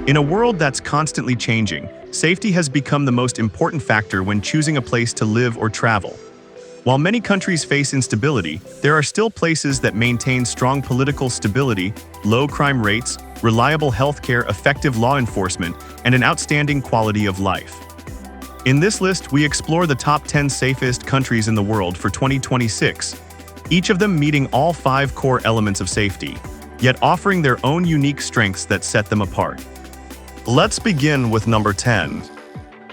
In a world that's constantly changing, safety has become the most important factor when choosing a place to live or travel. While many countries face instability, there are still places that maintain strong political stability, low crime rates, reliable healthcare, effective law enforcement, and an outstanding quality of life. In this list, we explore the top 10 safest countries in the world for 2026, each of them meeting all 5 core elements of safety, yet offering their own unique strengths that set them apart. Let's begin with number 10.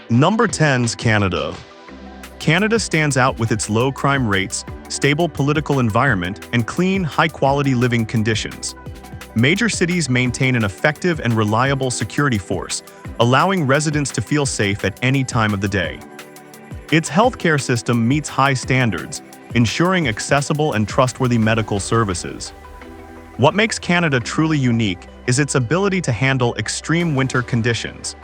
Number 10's Canada. Canada stands out with its low crime rates, stable political environment, and clean, high-quality living conditions. Major cities maintain an effective and reliable security force, allowing residents to feel safe at any time of the day. Its healthcare system meets high standards, ensuring accessible and trustworthy medical services. What makes Canada truly unique is its ability to handle extreme winter conditions.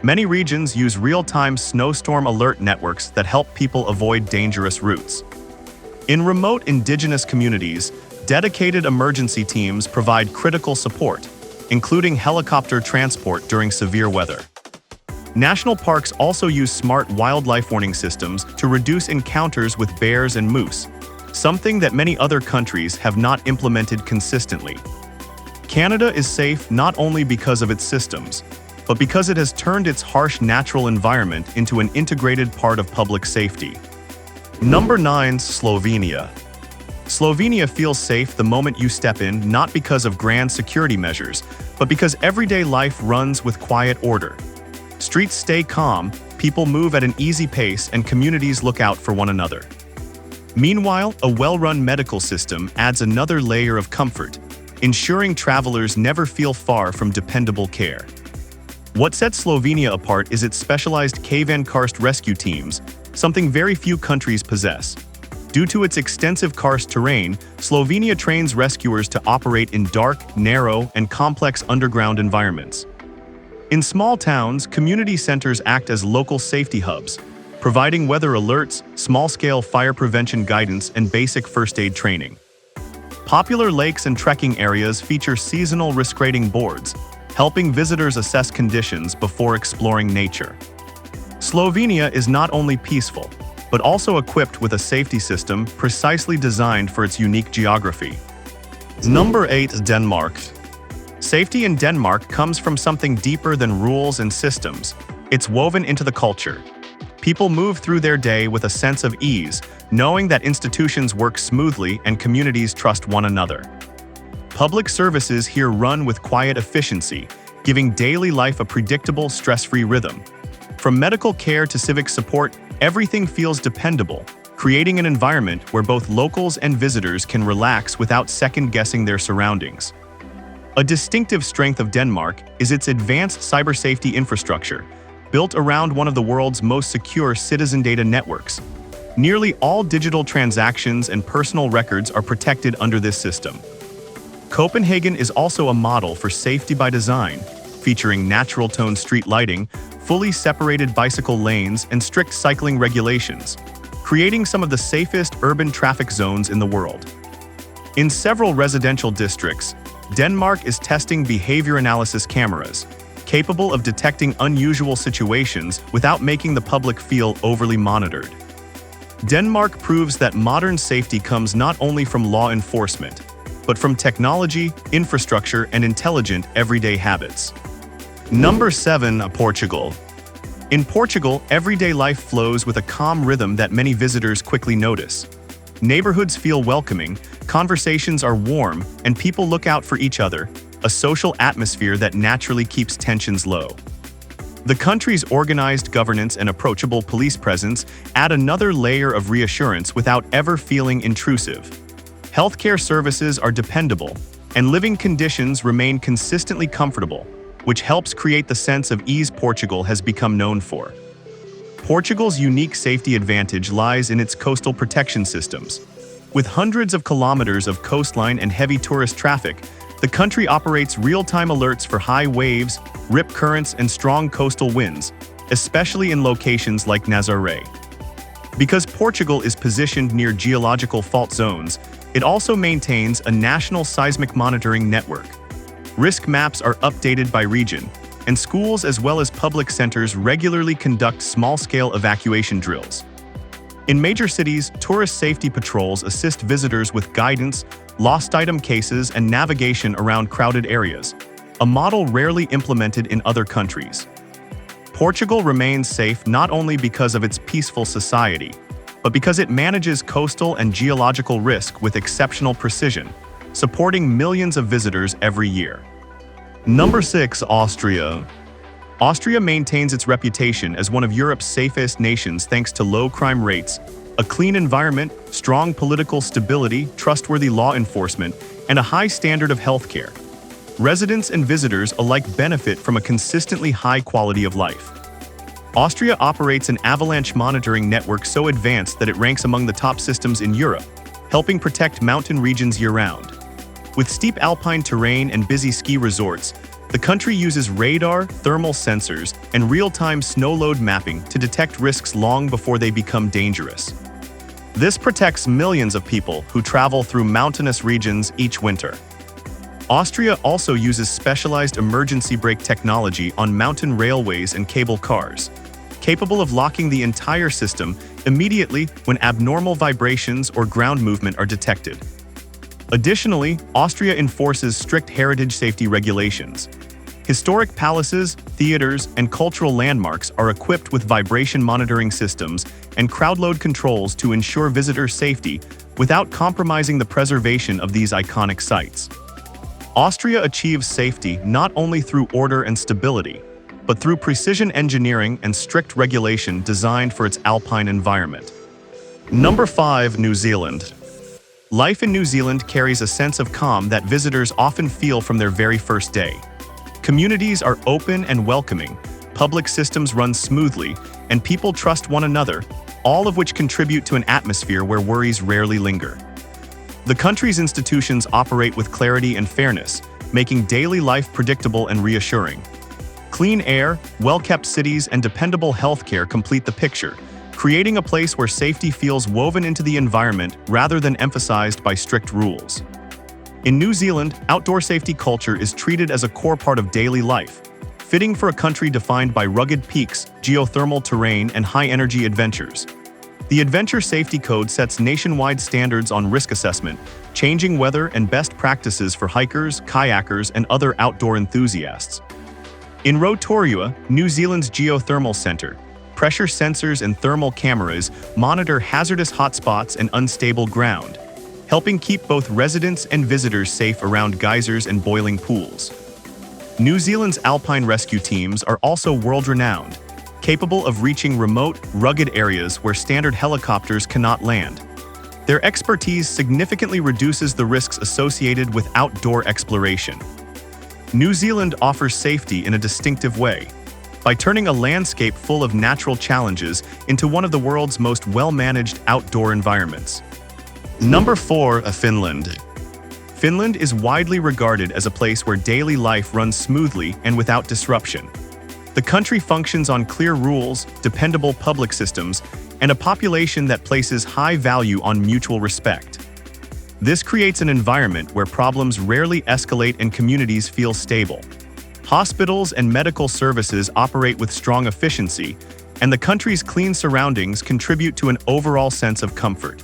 Many regions use real-time snowstorm alert networks that help people avoid dangerous routes. In remote Indigenous communities, dedicated emergency teams provide critical support, including helicopter transport during severe weather. National parks also use smart wildlife warning systems to reduce encounters with bears and moose, something that many other countries have not implemented consistently. Canada is safe not only because of its systems, but because it has turned its harsh natural environment into an integrated part of public safety. Number 9's Slovenia. Slovenia feels safe the moment you step in, not because of grand security measures, but because everyday life runs with quiet order. Streets stay calm, people move at an easy pace, and communities look out for one another. Meanwhile, a well-run medical system adds another layer of comfort, ensuring travelers never feel far from dependable care. What sets Slovenia apart is its specialized cave-in karst rescue teams, something very few countries possess. Due to its extensive karst terrain, Slovenia trains rescuers to operate in dark, narrow, and complex underground environments. In small towns, community centers act as local safety hubs, providing weather alerts, small-scale fire prevention guidance, and basic first-aid training. Popular lakes and trekking areas feature seasonal risk-rating boards, helping visitors assess conditions before exploring nature. Slovenia is not only peaceful, but also equipped with a safety system precisely designed for its unique geography. Number 8, Denmark. Safety in Denmark comes from something deeper than rules and systems. It's woven into the culture. People move through their day with a sense of ease, knowing that institutions work smoothly and communities trust one another. Public services here run with quiet efficiency, giving daily life a predictable, stress-free rhythm. From medical care to civic support, everything feels dependable, creating an environment where both locals and visitors can relax without second-guessing their surroundings. A distinctive strength of Denmark is its advanced cyber safety infrastructure, built around one of the world's most secure citizen data networks. Nearly all digital transactions and personal records are protected under this system. Copenhagen is also a model for safety by design, featuring natural tone street lighting, fully separated bicycle lanes, and strict cycling regulations, creating some of the safest urban traffic zones in the world. In several residential districts, Denmark is testing behavior analysis cameras, capable of detecting unusual situations without making the public feel overly monitored. Denmark proves that modern safety comes not only from law enforcement, but from technology, infrastructure, and intelligent everyday habits. Number 7, Portugal. In Portugal, everyday life flows with a calm rhythm that many visitors quickly notice. Neighborhoods feel welcoming, conversations are warm, and people look out for each other, a social atmosphere that naturally keeps tensions low. The country's organized governance and approachable police presence add another layer of reassurance without ever feeling intrusive. Healthcare services are dependable, and living conditions remain consistently comfortable, which helps create the sense of ease Portugal has become known for. Portugal's unique safety advantage lies in its coastal protection systems. With hundreds of kilometers of coastline and heavy tourist traffic, the country operates real-time alerts for high waves, rip currents, and strong coastal winds, especially in locations like Nazaré. Because Portugal is positioned near geological fault zones, it also maintains a national seismic monitoring network. Risk maps are updated by region, and schools as well as public centers regularly conduct small-scale evacuation drills. In major cities, tourist safety patrols assist visitors with guidance, lost item cases, and navigation around crowded areas, a model rarely implemented in other countries. Portugal remains safe not only because of its peaceful society, but because it manages coastal and geological risk with exceptional precision, supporting millions of visitors every year. Number 6. Austria. Austria maintains its reputation as one of Europe's safest nations thanks to low crime rates, a clean environment, strong political stability, trustworthy law enforcement, and a high standard of healthcare. Residents and visitors alike benefit from a consistently high quality of life. Austria operates an avalanche monitoring network so advanced that it ranks among the top systems in Europe, helping protect mountain regions year-round. With steep alpine terrain and busy ski resorts, the country uses radar, thermal sensors, and real-time snow load mapping to detect risks long before they become dangerous. This protects millions of people who travel through mountainous regions each winter. Austria also uses specialized emergency brake technology on mountain railways and cable cars, capable of locking the entire system immediately when abnormal vibrations or ground movement are detected. Additionally, Austria enforces strict heritage safety regulations. Historic palaces, theaters, and cultural landmarks are equipped with vibration monitoring systems and crowd load controls to ensure visitor safety without compromising the preservation of these iconic sites. Austria achieves safety not only through order and stability, but through precision engineering and strict regulation designed for its alpine environment. Number 5. New Zealand. Life in New Zealand carries a sense of calm that visitors often feel from their very first day. Communities are open and welcoming, public systems run smoothly, and people trust one another, all of which contribute to an atmosphere where worries rarely linger. The country's institutions operate with clarity and fairness, making daily life predictable and reassuring. Clean air, well-kept cities, and dependable healthcare complete the picture, creating a place where safety feels woven into the environment rather than emphasized by strict rules. In New Zealand, outdoor safety culture is treated as a core part of daily life, fitting for a country defined by rugged peaks, geothermal terrain, and high-energy adventures. The Adventure Safety Code sets nationwide standards on risk assessment, changing weather and best practices for hikers, kayakers, and other outdoor enthusiasts. In Rotorua, New Zealand's Geothermal Centre, pressure sensors and thermal cameras monitor hazardous hotspots and unstable ground, helping keep both residents and visitors safe around geysers and boiling pools. New Zealand's alpine rescue teams are also world-renowned, capable of reaching remote, rugged areas where standard helicopters cannot land. Their expertise significantly reduces the risks associated with outdoor exploration. New Zealand offers safety in a distinctive way, by turning a landscape full of natural challenges into one of the world's most well-managed outdoor environments. Number 4. Finland. Finland is widely regarded as a place where daily life runs smoothly and without disruption. The country functions on clear rules, dependable public systems, and a population that places high value on mutual respect. This creates an environment where problems rarely escalate and communities feel stable. Hospitals and medical services operate with strong efficiency, and the country's clean surroundings contribute to an overall sense of comfort.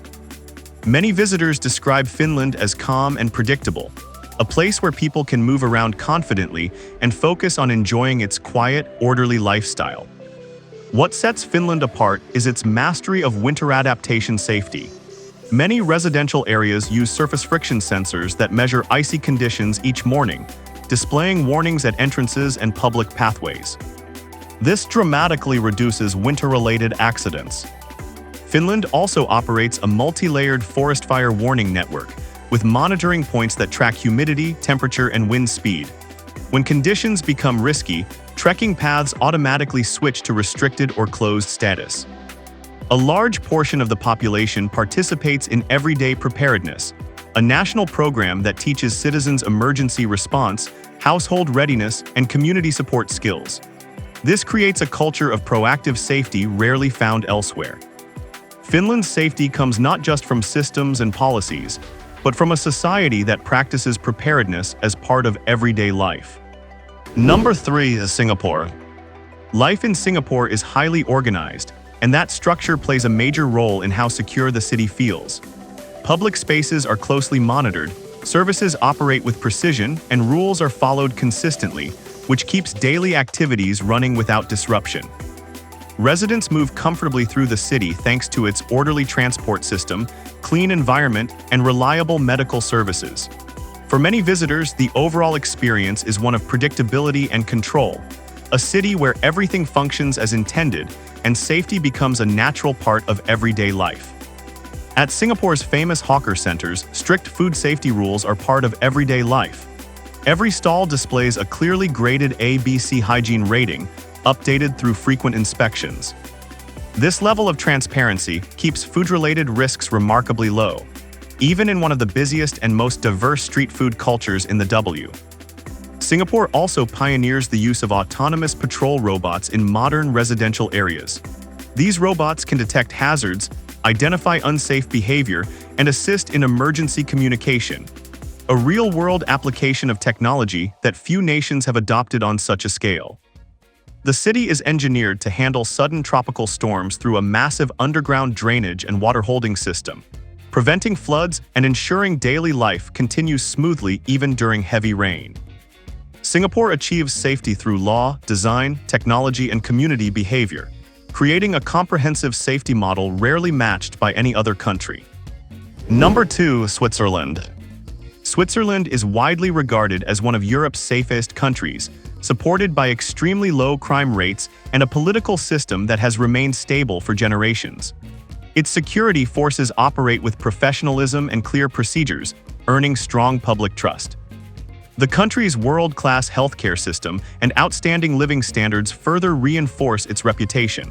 Many visitors describe Finland as calm and predictable, a place where people can move around confidently and focus on enjoying its quiet, orderly lifestyle. What sets Finland apart is its mastery of winter adaptation safety. Many residential areas use surface friction sensors that measure icy conditions each morning, displaying warnings at entrances and public pathways. This dramatically reduces winter-related accidents. Finland also operates a multi-layered forest fire warning network, with monitoring points that track humidity, temperature, and wind speed. When conditions become risky, trekking paths automatically switch to restricted or closed status. A large portion of the population participates in Everyday Preparedness, a national program that teaches citizens emergency response, household readiness, and community support skills. This creates a culture of proactive safety rarely found elsewhere. Finland's safety comes not just from systems and policies, but from a society that practices preparedness as part of everyday life. Number 3 is Singapore. Life in Singapore is highly organized, and that structure plays a major role in how secure the city feels. Public spaces are closely monitored, services operate with precision, and rules are followed consistently, which keeps daily activities running without disruption. Residents move comfortably through the city thanks to its orderly transport system, clean environment, and reliable medical services. For many visitors, the overall experience is one of predictability and control, a city where everything functions as intended and safety becomes a natural part of everyday life. At Singapore's famous hawker centers, strict food safety rules are part of everyday life. Every stall displays a clearly graded ABC hygiene rating, updated through frequent inspections. This level of transparency keeps food-related risks remarkably low, even in one of the busiest and most diverse street food cultures in the W. Singapore also pioneers the use of autonomous patrol robots in modern residential areas. These robots can detect hazards, identify unsafe behavior, and assist in emergency communication, a real-world application of technology that few nations have adopted on such a scale. The city is engineered to handle sudden tropical storms through a massive underground drainage and water holding system, preventing floods and ensuring daily life continues smoothly even during heavy rain. Singapore achieves safety through law, design, technology, and community behavior, creating a comprehensive safety model rarely matched by any other country. Number 2, Switzerland. Switzerland is widely regarded as one of Europe's safest countries, supported by extremely low crime rates and a political system that has remained stable for generations. Its security forces operate with professionalism and clear procedures, earning strong public trust. The country's world-class healthcare system and outstanding living standards further reinforce its reputation.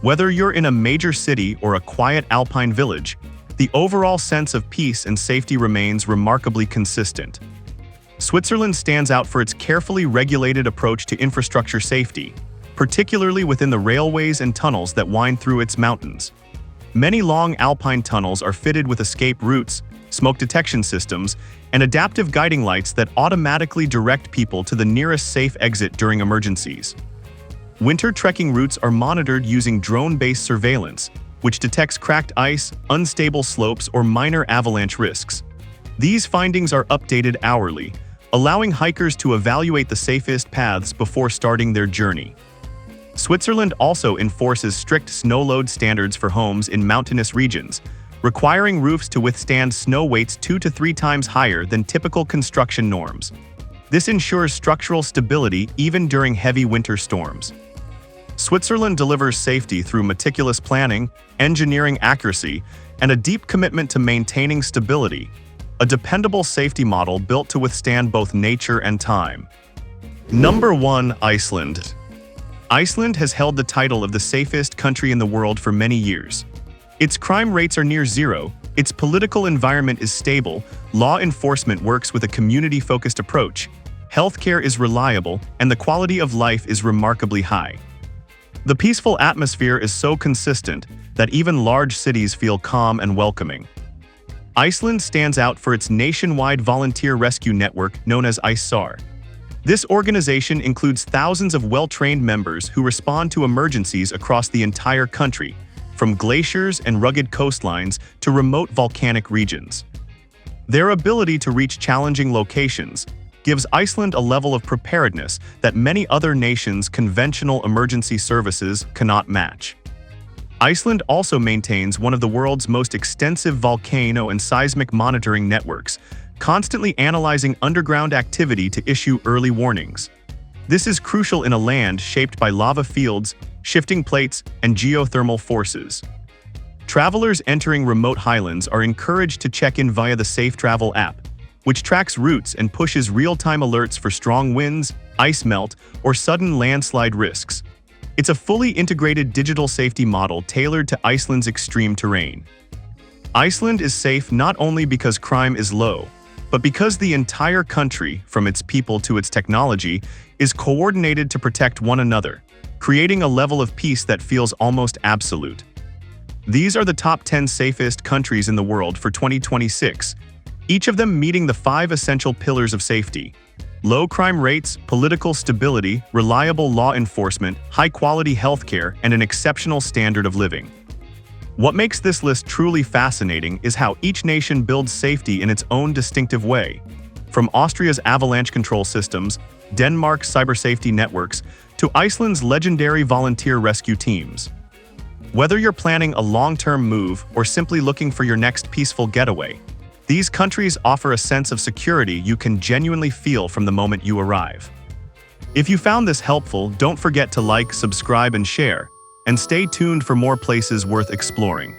Whether you're in a major city or a quiet alpine village, the overall sense of peace and safety remains remarkably consistent. Switzerland stands out for its carefully regulated approach to infrastructure safety, particularly within the railways and tunnels that wind through its mountains. Many long alpine tunnels are fitted with escape routes, smoke detection systems, and adaptive guiding lights that automatically direct people to the nearest safe exit during emergencies. Winter trekking routes are monitored using drone-based surveillance, which detects cracked ice, unstable slopes, or minor avalanche risks. These findings are updated hourly, allowing hikers to evaluate the safest paths before starting their journey. Switzerland also enforces strict snow load standards for homes in mountainous regions, requiring roofs to withstand snow weights 2 to 3 times higher than typical construction norms. This ensures structural stability even during heavy winter storms. Switzerland delivers safety through meticulous planning, engineering accuracy, and a deep commitment to maintaining stability, a dependable safety model built to withstand both nature and time. Number 1, Iceland. Iceland has held the title of the safest country in the world for many years. Its crime rates are near zero, its political environment is stable, law enforcement works with a community-focused approach, healthcare is reliable, and the quality of life is remarkably high. The peaceful atmosphere is so consistent that even large cities feel calm and welcoming. Iceland stands out for its nationwide volunteer rescue network known as ISAR. This organization includes thousands of well-trained members who respond to emergencies across the entire country, from glaciers and rugged coastlines to remote volcanic regions. Their ability to reach challenging locations gives Iceland a level of preparedness that many other nations' conventional emergency services cannot match. Iceland also maintains one of the world's most extensive volcano and seismic monitoring networks, constantly analyzing underground activity to issue early warnings. This is crucial in a land shaped by lava fields, shifting plates, and geothermal forces. Travelers entering remote highlands are encouraged to check in via the Safe Travel app, which tracks routes and pushes real-time alerts for strong winds, ice melt, or sudden landslide risks. It's a fully integrated digital safety model tailored to Iceland's extreme terrain. Iceland is safe not only because crime is low, but because the entire country, from its people to its technology, is coordinated to protect one another, creating a level of peace that feels almost absolute. These are the top 10 safest countries in the world for 2026, each of them meeting the 5 essential pillars of safety. Low crime rates, political stability, reliable law enforcement, high-quality healthcare, and an exceptional standard of living. What makes this list truly fascinating is how each nation builds safety in its own distinctive way. From Austria's avalanche control systems, Denmark's cyber safety networks, to Iceland's legendary volunteer rescue teams. Whether you're planning a long-term move or simply looking for your next peaceful getaway, these countries offer a sense of security you can genuinely feel from the moment you arrive. If you found this helpful, don't forget to like, subscribe, and share, and stay tuned for more places worth exploring.